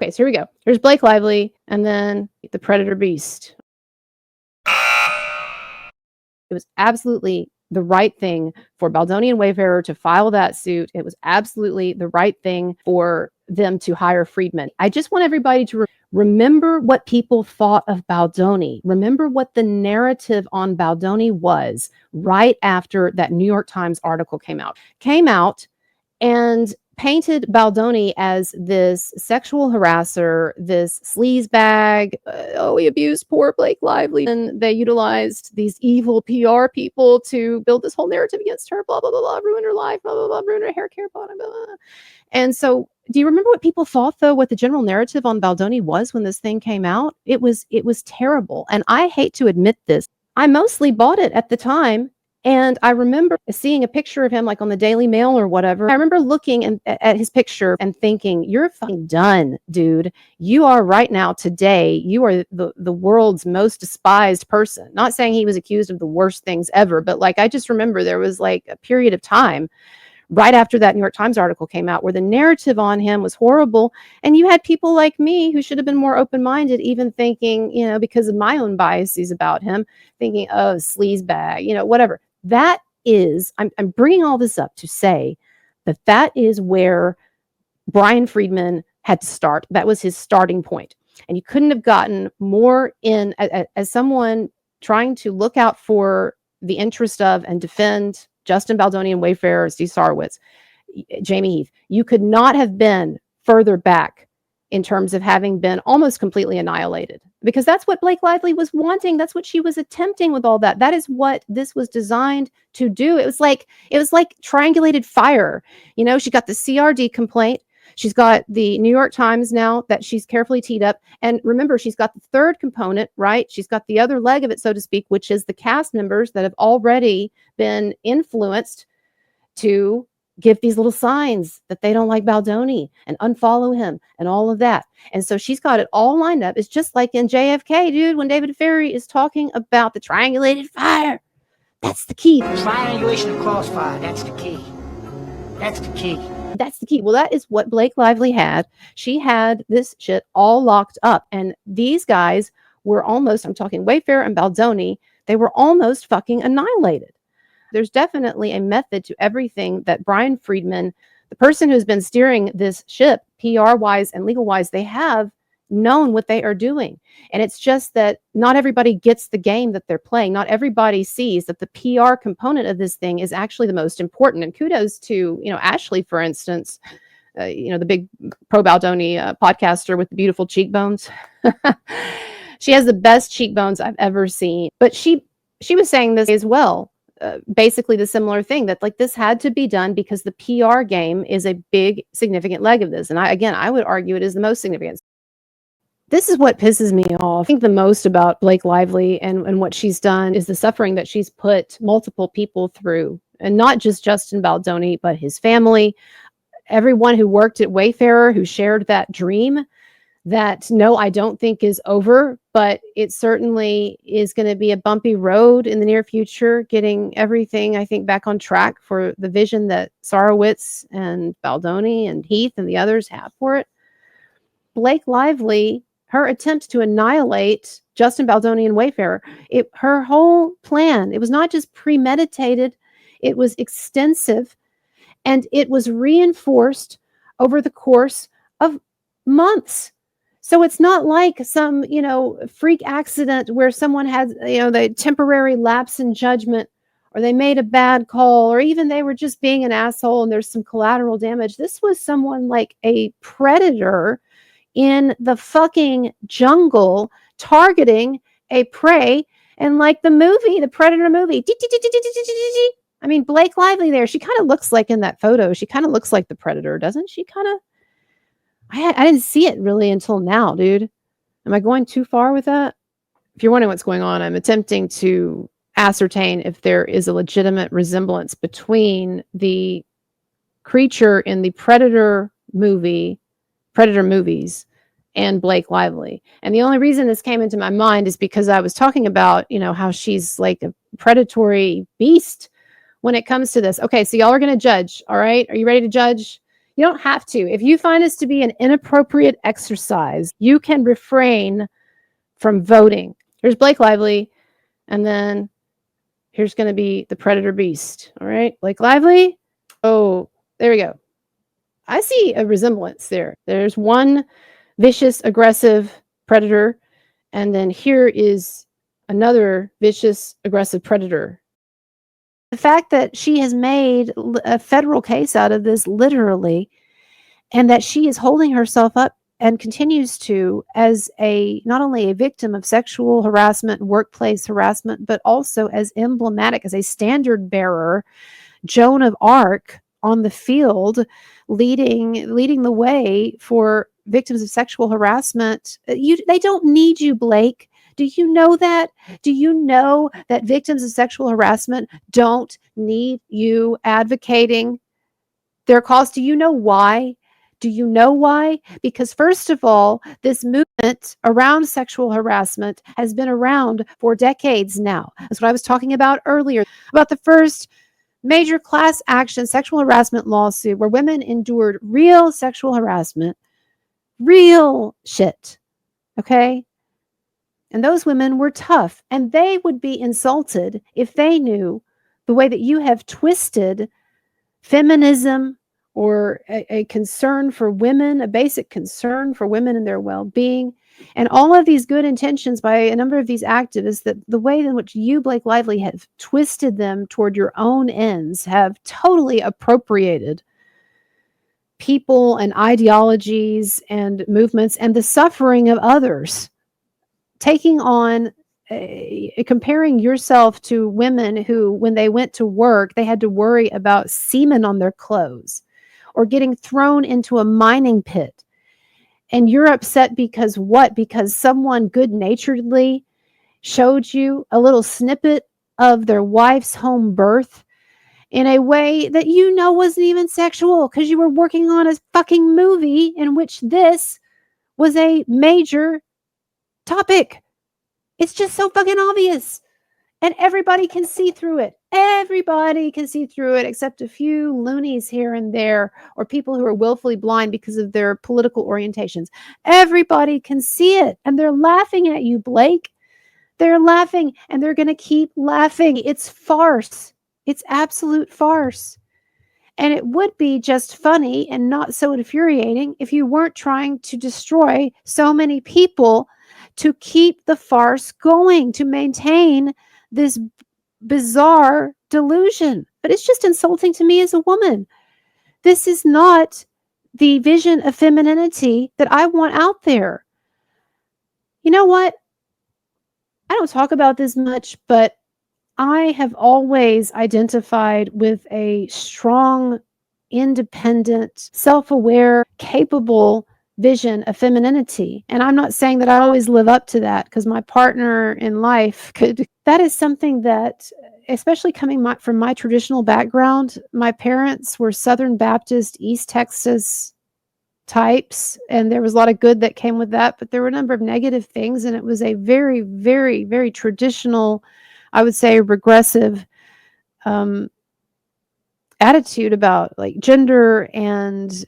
Okay, so here we go. Here's Blake Lively, and then the Predator Beast. It was absolutely the right thing for Baldoni and Wayfarer to file that suit. It was absolutely the right thing for them to hire Freedman. I just want everybody to remember what people thought of Baldoni. Remember what the narrative on Baldoni was right after that New York Times article came out. And painted Baldoni as this sexual harasser, this sleazebag. He abused poor Blake Lively. And they utilized these evil PR people to build this whole narrative against her, blah, blah, blah, blah, ruin her life, blah, blah, blah, ruin her hair care, blah, blah, blah. And so do you remember what people thought, though, what the general narrative on Baldoni was when this thing came out? It was terrible. And I hate to admit this. I mostly bought it at the time. And I remember seeing a picture of him like on the Daily Mail or whatever. I remember looking at his picture and thinking, you're fucking done, dude. You are right now, today, you are the world's most despised person. Not saying he was accused of the worst things ever, but like I just remember there was like a period of time right after that New York Times article came out where the narrative on him was horrible. And you had people like me who should have been more open-minded, even thinking, because of my own biases about him, thinking, oh, sleazebag, whatever. That is, I'm bringing all this up to say that is where Bryan Freedman had to start. That was his starting point. And you couldn't have gotten more in as someone trying to look out for the interest of and defend Justin Baldoni and Wayfarer, Steve Sarowitz, Jamie Heath. You could not have been further back in terms of having been almost completely annihilated, because that's what Blake Lively was wanting. That's what she was attempting with all that. That is what this was designed to do. It was like triangulated fire. She got the CRD complaint. She's got the New York Times now that she's carefully teed up. And remember, she's got the third component, right? She's got the other leg of it, so to speak, which is the cast members that have already been influenced to give these little signs that they don't like Baldoni and unfollow him and all of that. And so she's got it all lined up. It's just like in JFK, dude, when David Ferrie is talking about the triangulated fire. That's the key. Triangulation of crossfire. That's the key. That's the key. That's the key. Well, that is what Blake Lively had. She had this shit all locked up. And these guys were almost, I'm talking Wayfarer and Baldoni, they were almost fucking annihilated. There's definitely a method to everything that Bryan Freedman, the person who's been steering this ship, PR-wise and legal-wise, they have known what they are doing. And it's just that not everybody gets the game that they're playing. Not everybody sees that the PR component of this thing is actually the most important. And kudos to, Ashley, for instance, the big pro-Baldoni podcaster with the beautiful cheekbones. She has the best cheekbones I've ever seen. But she was saying this as well. Basically the similar thing that like this had to be done because the PR game is a big significant leg of this. And I would argue it is the most significant. This is what pisses me off. I think the most about Blake Lively and what she's done is the suffering that she's put multiple people through, and not just Justin Baldoni, but his family, everyone who worked at Wayfarer, who shared that dream that, no, I don't think is over, but it certainly is going to be a bumpy road in the near future, getting everything, I think, back on track for the vision that Sarowitz and Baldoni and Heath and the others have for it. Blake Lively, her attempt to annihilate Justin Baldoni and Wayfarer, her whole plan, it was not just premeditated, it was extensive, and it was reinforced over the course of months. So it's not like some, freak accident where someone had, the temporary lapse in judgment, or they made a bad call, or even they were just being an asshole and there's some collateral damage. This was someone like a predator in the fucking jungle targeting a prey. And like the movie, the Predator movie, I mean, Blake Lively there, she kind of looks like in that photo, she kind of looks like the Predator, doesn't she? Kind of. I didn't see it really until now, dude. Am I going too far with that? If you're wondering what's going on, I'm attempting to ascertain if there is a legitimate resemblance between the creature in the Predator movies, and Blake Lively. And the only reason this came into my mind is because I was talking about, how she's like a predatory beast when it comes to this. Okay, so y'all are going to judge, all right? Are you ready to judge? You don't have to. If you find this to be an inappropriate exercise, you can refrain from voting. Here's Blake Lively, and then here's going to be the Predator Beast. All right, Blake Lively. Oh, there we go. I see a resemblance there. There's one vicious, aggressive predator, and then here is another vicious, aggressive predator. The fact that she has made a federal case out of this, literally, and that she is holding herself up and continues to as a not only a victim of sexual harassment, workplace harassment, but also as emblematic, as a standard bearer, Joan of Arc on the field, leading the way for victims of sexual harassment. They don't need you, Blake. Do you know that? Do you know that victims of sexual harassment don't need you advocating their cause? Do you know why? Do you know why? Because, first of all, this movement around sexual harassment has been around for decades now. That's what I was talking about earlier, about the first major class action sexual harassment lawsuit where women endured real sexual harassment, real shit. Okay? And those women were tough, and they would be insulted if they knew the way that you have twisted feminism, or a concern for women, a basic concern for women and their well-being, and all of these good intentions by a number of these activists, that the way in which you, Blake Lively, have twisted them toward your own ends, have totally appropriated people and ideologies and movements and the suffering of others, taking on comparing yourself to women who, when they went to work, they had to worry about semen on their clothes or getting thrown into a mining pit. And you're upset because what? Because someone good-naturedly showed you a little snippet of their wife's home birth in a way that you know wasn't even sexual, because you were working on a fucking movie in which this was a major topic. It's just so fucking obvious. And everybody can see through it. Everybody can see through it, except a few loonies here and there, or people who are willfully blind because of their political orientations. Everybody can see it. And they're laughing at you, Blake. They're laughing, and they're going to keep laughing. It's farce. It's absolute farce. And it would be just funny and not so infuriating if you weren't trying to destroy so many people to keep the farce going, to maintain this bizarre delusion. But it's just insulting to me as a woman. This is not the vision of femininity that I want out there. You know what? I don't talk about this much, but I have always identified with a strong, independent, self-aware, capable vision of femininity. And I'm not saying that I always live up to that, because my partner in life could. That is something that, especially coming from my traditional background, my parents were Southern Baptist, East Texas types, and there was a lot of good that came with that, but there were a number of negative things, and it was a very, very, very traditional, I would say, regressive attitude about like gender and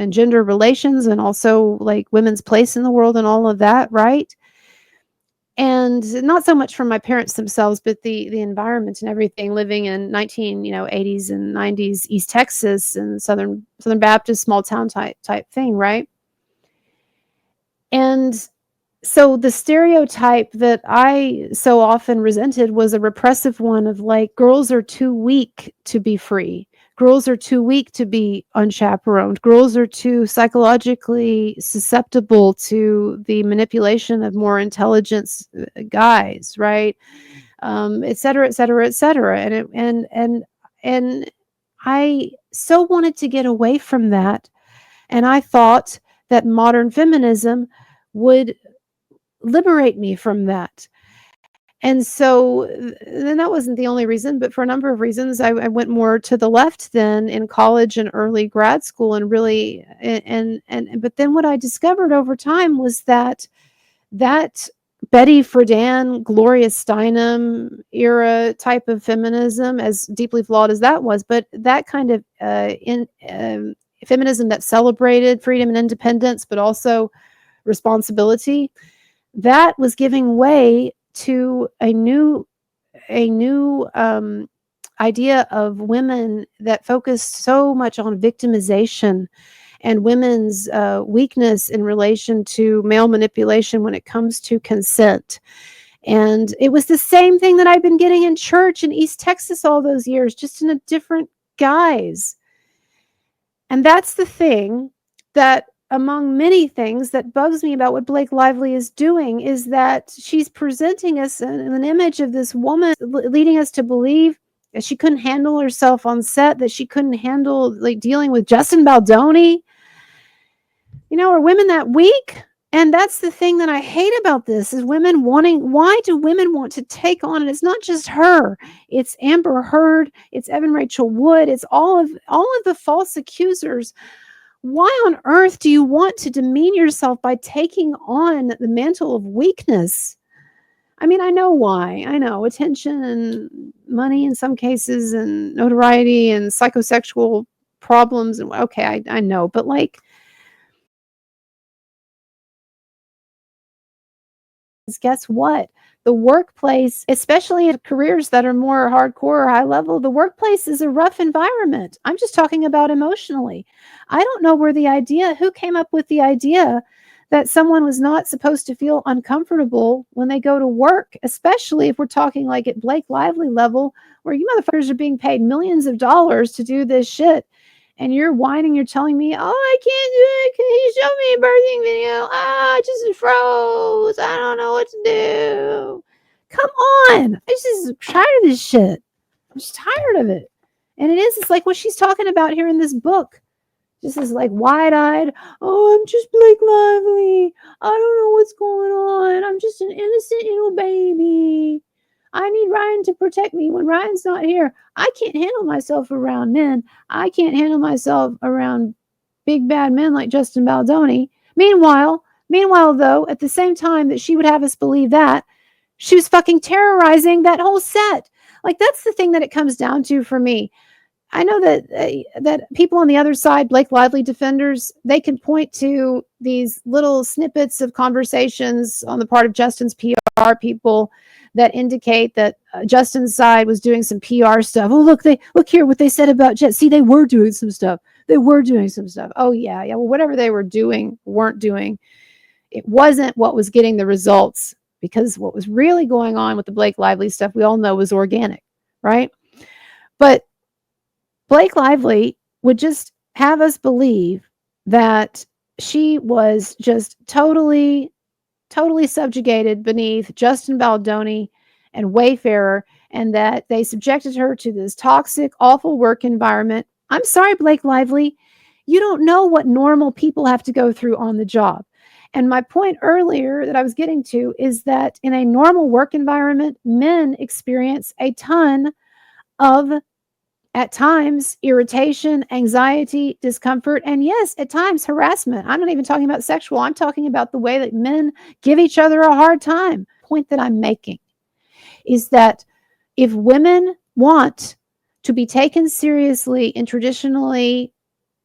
gender relations, and also like women's place in the world and all of that, right? And not so much from my parents themselves, but the environment and everything, living in 80s and 90s East Texas and Southern Baptist small town type thing, right? And so the stereotype that I so often resented was a repressive one of like, girls are too weak to be free. Girls are too weak to be unchaperoned. Girls are too psychologically susceptible to the manipulation of more intelligent guys, right? Et cetera, et cetera, et cetera. And I so wanted to get away from that. And I thought that modern feminism would liberate me from that. And so then that wasn't the only reason, but for a number of reasons, I went more to the left then in college and early grad school, and really, but then what I discovered over time was that Betty Friedan, Gloria Steinem era type of feminism, as deeply flawed as that was, but that kind of feminism that celebrated freedom and independence, but also responsibility, that was giving way to a new idea of women that focused so much on victimization and women's weakness in relation to male manipulation when it comes to consent. And it was the same thing that I've been getting in church in East Texas all those years, just in a different guise. And that's the thing that, among many things, that bugs me about what Blake Lively is doing, is that she's presenting us an image of this woman, leading us to believe that she couldn't handle herself on set, that she couldn't handle like dealing with Justin Baldoni. Are women that weak? And that's the thing that I hate about this, is women wanting, why do women want to take on, and it's not just her, it's Amber Heard, it's Evan Rachel Wood, it's all of the false accusers. Why on earth do you want to demean yourself by taking on the mantle of weakness? I mean, I know why. I know attention and money in some cases, and notoriety and psychosexual problems. And okay, I know, but like, guess what? The workplace, especially in careers that are more hardcore or high level, the workplace is a rough environment. I'm just talking about emotionally. I don't know who came up with the idea that someone was not supposed to feel uncomfortable when they go to work, especially if we're talking like at Blake Lively level, where you motherfuckers are being paid millions of dollars to do this shit. And you're whining, you're telling me, oh, I can't do it. Can you show me a birthing video? I just froze. I don't know what to do. Come on. I'm just tired of this shit. I'm just tired of it. And it's like what she's talking about here in this book. Just is like wide-eyed, oh, I'm just Blake Lively. I don't know what's going on. I'm just an innocent little baby. I need Ryan to protect me when Ryan's not here. I can't handle myself around men. I can't handle myself around big bad men like Justin Baldoni. Meanwhile, though, at the same time that she would have us believe that, she was fucking terrorizing that whole set. Like, that's the thing that it comes down to for me. I know that people on the other side, Blake Lively defenders, they can point to these little snippets of conversations on the part of Justin's PR people that indicate that Justin's side was doing some PR stuff. Oh, look here what they said about Jet. See, they were doing some stuff. Oh yeah. Well, whatever they were doing, weren't doing, it wasn't what was getting the results, because what was really going on with the Blake Lively stuff, we all know, was organic, right? But Blake Lively would just have us believe that she was just totally subjugated beneath Justin Baldoni and Wayfarer, and that they subjected her to this toxic, awful work environment. I'm sorry, Blake Lively, you don't know what normal people have to go through on the job. And my point earlier that I was getting to is that in a normal work environment, men experience a ton of, at times, irritation, anxiety, discomfort, and yes, at times, harassment. I'm not even talking about sexual. I'm talking about the way that men give each other a hard time. The point that I'm making is that if women want to be taken seriously in traditionally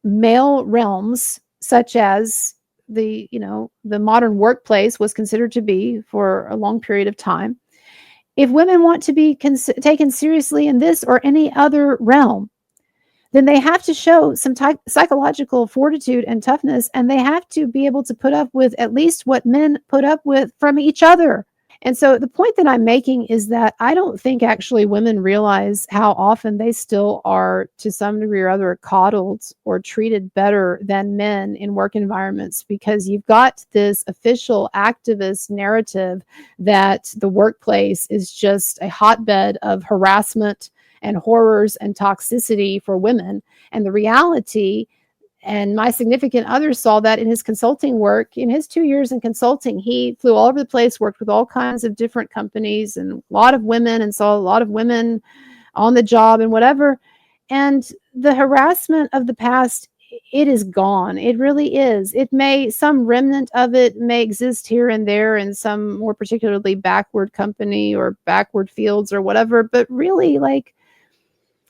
male realms, such as the modern workplace was considered to be for a long period of time, if women want to be taken seriously in this or any other realm, then they have to show some psychological fortitude and toughness, and they have to be able to put up with at least what men put up with from each other. And so the point that I'm making is that I don't think actually women realize how often they still are, to some degree or other, coddled or treated better than men in work environments, because you've got this official activist narrative that the workplace is just a hotbed of harassment and horrors and toxicity for women. And the reality, and my significant other saw that in his consulting work. In his 2 years in consulting, he flew all over the place, worked with all kinds of different companies and a lot of women, and saw a lot of women on the job and whatever. And the harassment of the past, it is gone. It really is. Some remnant of it may exist here and there in some more particularly backward company or backward fields or whatever. But really, like,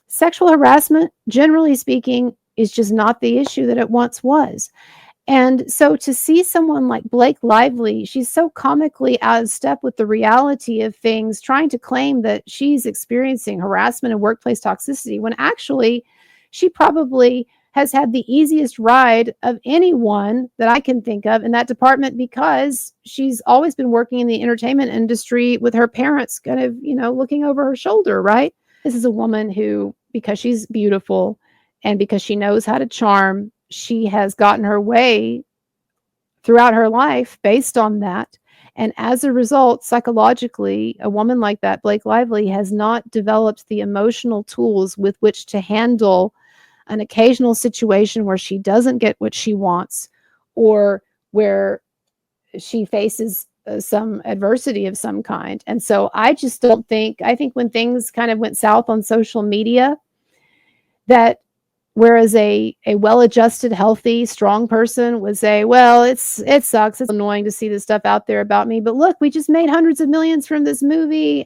sexual harassment, generally speaking, is just not the issue that it once was. And so to see someone like Blake Lively, she's so comically out of step with the reality of things, trying to claim that she's experiencing harassment and workplace toxicity, when actually she probably has had the easiest ride of anyone that I can think of in that department, because she's always been working in the entertainment industry with her parents kind of, looking over her shoulder, right? This is a woman who, because she's beautiful and because she knows how to charm, she has gotten her way throughout her life based on that. And as a result, psychologically, a woman like that, Blake Lively, has not developed the emotional tools with which to handle an occasional situation where she doesn't get what she wants, or where she faces some adversity of some kind. And so I just don't think, I think when things kind of went south on social media, that whereas a well-adjusted, healthy, strong person would say, well, it sucks. It's annoying to see this stuff out there about me. But look, we just made hundreds of millions from this movie.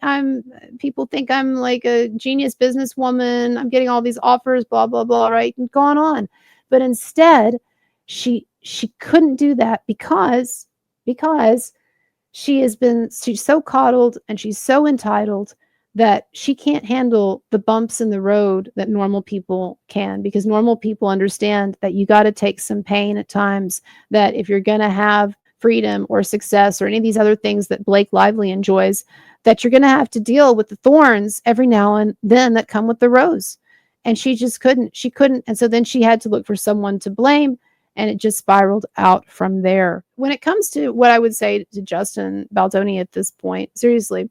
People think I'm like a genius businesswoman. I'm getting all these offers, blah, blah, blah, right? And gone on. But instead, she couldn't do that because she's so coddled and she's so entitled that she can't handle the bumps in the road that normal people can, because normal people understand that you got to take some pain at times, that if you're going to have freedom or success or any of these other things that Blake Lively enjoys, that you're going to have to deal with the thorns every now and then that come with the rose. And she couldn't. And so then she had to look for someone to blame, and it just spiraled out from there. When it comes to what I would say to Justin Baldoni at this point, seriously,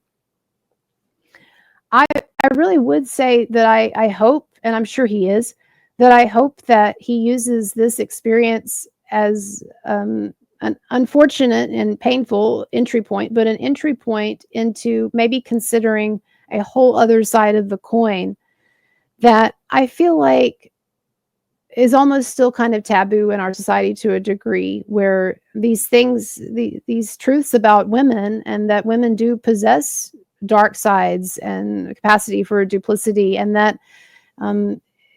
I really would say that I hope, and I'm sure he is, that I hope that he uses this experience as an unfortunate and painful entry point, but an entry point into maybe considering a whole other side of the coin that I feel like is almost still kind of taboo in our society to a degree, where these things, these truths about women, and that women do possess dark sides and capacity for duplicity, and that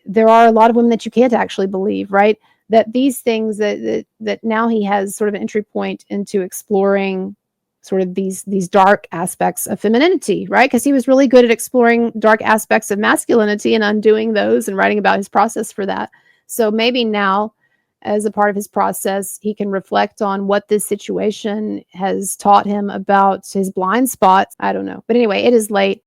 there are a lot of women that you can't actually believe, right? That these things that now he has sort of an entry point into exploring sort of these dark aspects of femininity, right? Because he was really good at exploring dark aspects of masculinity and undoing those and writing about his process for that. So maybe now, as a part of his process, he can reflect on what this situation has taught him about his blind spots. I don't know. But anyway, it is late.